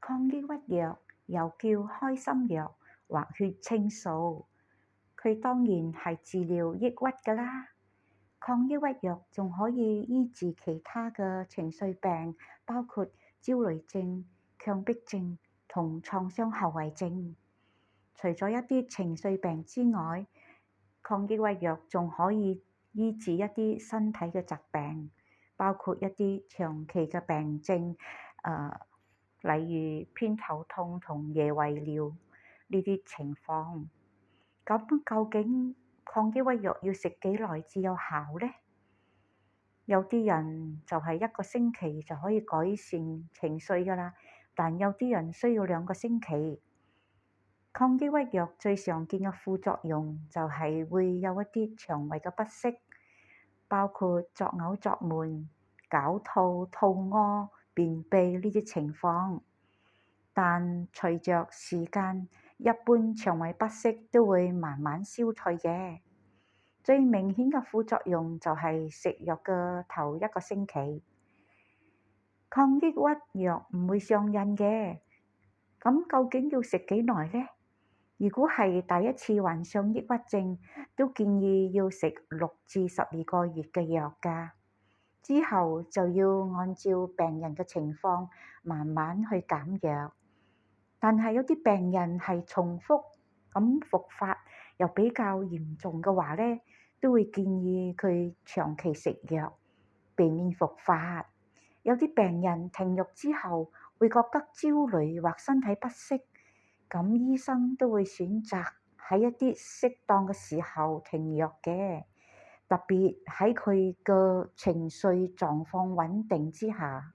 抗抑鬱藥又叫開心藥或血清素，佢當然係治療抑鬱㗎啦。抗抑鬱藥仲可以醫治其他嘅情緒病，包括焦慮症、強迫症同創傷後遺症。除咗一啲情緒病之外，抗抑鬱藥仲可以醫治一啲身體嘅疾病，包括一啲長期嘅病症，例如偏頭痛同夜遺尿呢啲情況。咁究竟抗抑鬱藥要食幾耐至有效呢？有啲人就係1個星期就可以改善情緒㗎啦，但有啲人需要2個星期。抗抑鬱藥最常見嘅副作用就係會有一啲腸胃嘅不適，包括作嘔作悶、絞肚、肚屙、便秘呢啲情況。但隨着時間，一般腸胃不適都會慢慢消退嘅。最明顯嘅副作用就係食藥嘅頭1個星期。抗抑鬱藥唔會上癮嘅，咁究竟要食幾耐呢？如果係第一次患上抑鬱症，都建議要食6至12個月嘅藥㗎。之後就要按照病人嘅情況慢慢去減藥。但係有啲病人係重複咁復發又比較嚴重嘅話呢，都會建議佢長期食藥，避免復發。有啲病人停藥之後會覺得焦慮或身體不適，咁醫生都會選擇喺一啲適當嘅時候停藥嘅，特別喺佢嘅情緒狀況穩定之下。